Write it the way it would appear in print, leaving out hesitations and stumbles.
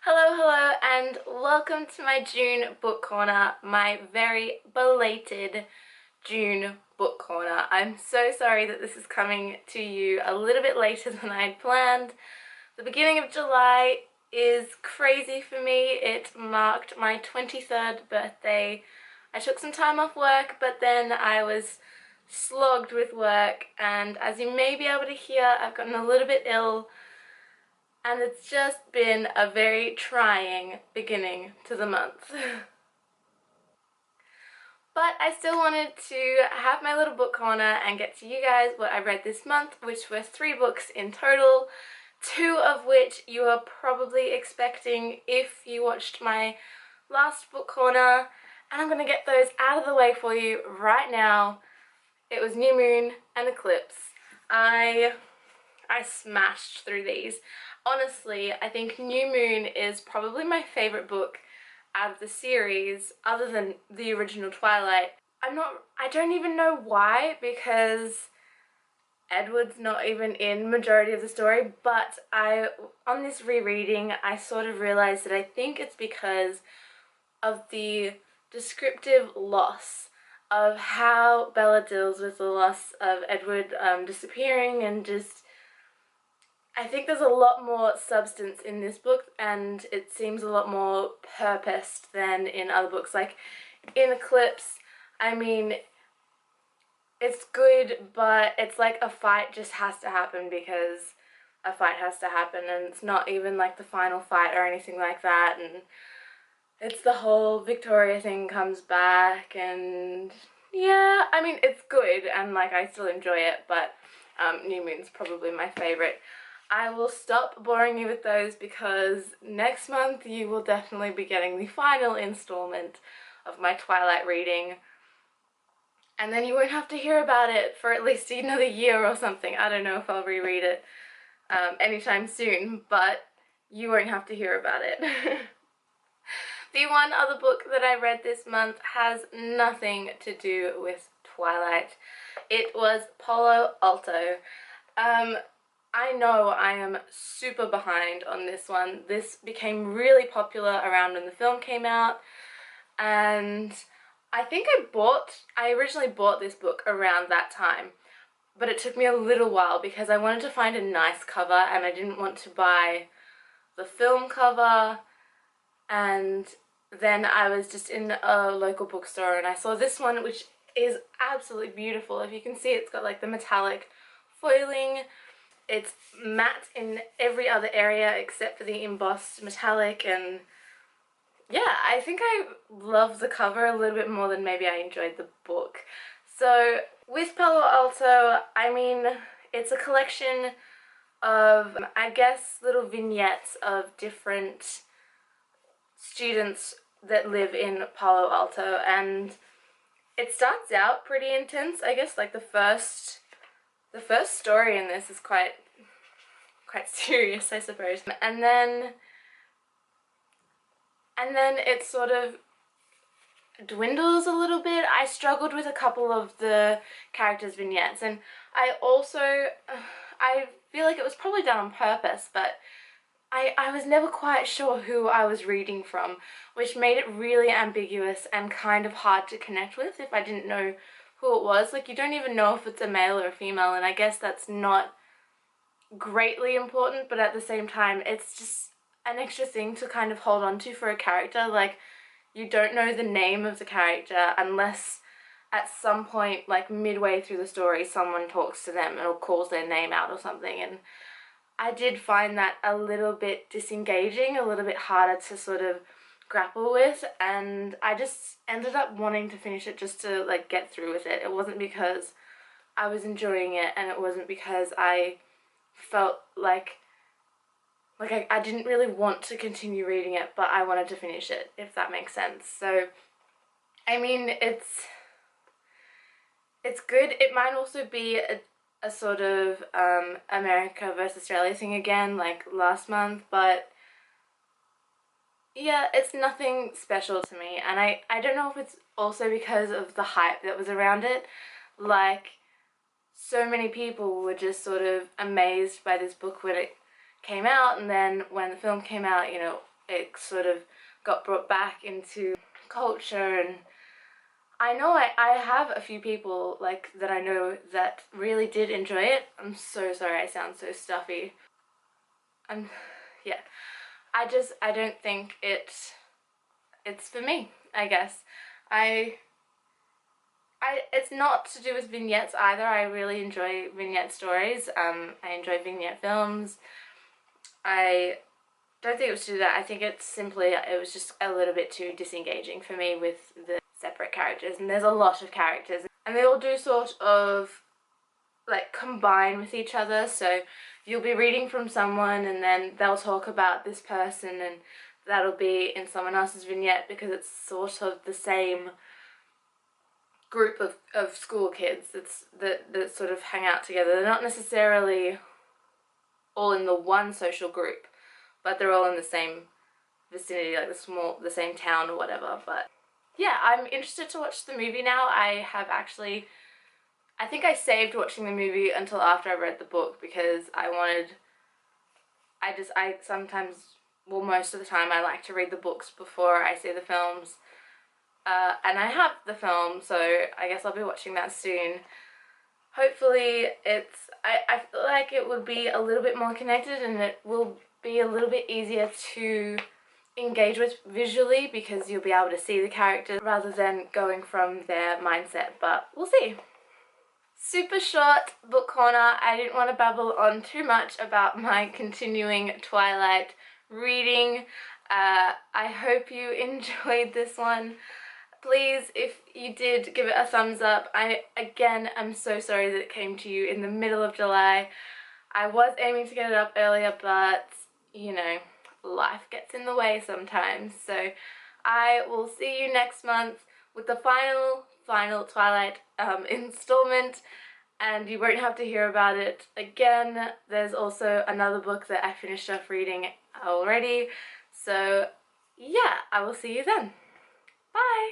Hello, hello, and welcome to my June book corner, my very belated June book corner. I'm so sorry that this is coming to you a little bit later than I had planned. The beginning of July is crazy for me. It marked my 23rd birthday. I took some time off work, but then I was slogged with work, and as you may be able to hear, I've gotten a little bit ill. And it's just been a very trying beginning to the month. But I still wanted to have my little book corner and get to you guys what I read this month, which were 3 books in total, 2 of which you are probably expecting if you watched my last book corner, and I'm going to get those out of the way for you right now. It was New Moon and Eclipse. I smashed through these. Honestly, I think New Moon is probably my favourite book out of the series, other than the original Twilight. I don't even know why, because Edward's not even in majority of the story, but on this rereading, I sort of realised that I think it's because of the descriptive loss of how Bella deals with the loss of Edward disappearing, and just I think there's a lot more substance in this book, and it seems a lot more purposed than in other books. Like in Eclipse, I mean, it's good, but it's like a fight just has to happen because a fight has to happen, and it's not even like the final fight or anything like that, and it's the whole Victoria thing comes back, and yeah, I mean, it's good, and like I still enjoy it, but New Moon's probably my favourite. I will stop boring you with those because next month you will definitely be getting the final installment of my Twilight reading, and then you won't have to hear about it for at least another year or something. I don't know if I'll reread it anytime soon, but you won't have to hear about it. The one other book that I read this month has nothing to do with Twilight. It was Palo Alto. I know I am super behind on this one. This became really popular around when the film came out, and I think I originally bought this book around that time, but it took me a little while because I wanted to find a nice cover and I didn't want to buy the film cover. And then I was just in a local bookstore and I saw this one, which is absolutely beautiful. If you can see, it's got like the metallic foiling. It's matte in every other area except for the embossed metallic, and yeah, I think I love the cover a little bit more than maybe I enjoyed the book. So with Palo Alto, I mean, it's a collection of, I guess, little vignettes of different students that live in Palo Alto, and it starts out pretty intense. I guess like the first story in this is quite serious, I suppose, and then it sort of dwindles a little bit. I struggled with a couple of the characters' vignettes, and I feel like it was probably done on purpose, but I was never quite sure who I was reading from, which made it really ambiguous and kind of hard to connect with if I didn't know who it was. Like, you don't even know if it's a male or a female, and I guess that's not greatly important, but at the same time it's just an extra thing to kind of hold on to for a character. Like, you don't know the name of the character unless at some point, like midway through the story, someone talks to them or calls their name out or something, and I did find that a little bit disengaging, a little bit harder to sort of grapple with, and I just ended up wanting to finish it just to like get through with it. It wasn't because I was enjoying it, and it wasn't because I felt like I didn't really want to continue reading it, but I wanted to finish it, if that makes sense. So I mean, it's good. It might also be a sort of America versus Australia thing again, like last month, but yeah, it's nothing special to me, and I don't know if it's also because of the hype that was around it. Like, so many people were just sort of amazed by this book when it came out, and then when the film came out, you know, it sort of got brought back into culture. And I know I have a few people like that I know that really did enjoy it. I'm so sorry I sound so stuffy. Yeah, I don't think it's for me, I guess. It's not to do with vignettes either. I really enjoy vignette stories. I enjoy vignette films. I don't think it was to do that. I think it's simply, it was just a little bit too disengaging for me with the separate characters. And there's a lot of characters, and they all do sort of like combine with each other. So you'll be reading from someone and then they'll talk about this person, and that'll be in someone else's vignette because it's sort of the same group of school kids that sort of hang out together. They're not necessarily all in the one social group, but they're all in the same vicinity, like the same town or whatever. But yeah, I'm interested to watch the movie now. I think I saved watching the movie until after I read the book because I sometimes, well, most of the time I like to read the books before I see the films. And I have the film, so I guess I'll be watching that soon. Hopefully I feel like it would be a little bit more connected, and it will be a little bit easier to engage with visually because you'll be able to see the characters rather than going from their mindset, but we'll see. Super short book corner. I didn't want to babble on too much about my continuing Twilight reading. I hope you enjoyed this one. Please, if you did, give it a thumbs up. I, again, am so sorry that it came to you in the middle of July. I was aiming to get it up earlier, but, you know, life gets in the way sometimes. So I will see you next month with the final Twilight installment, and you won't have to hear about it again. There's also another book that I finished off reading already. So yeah, I will see you then. Bye!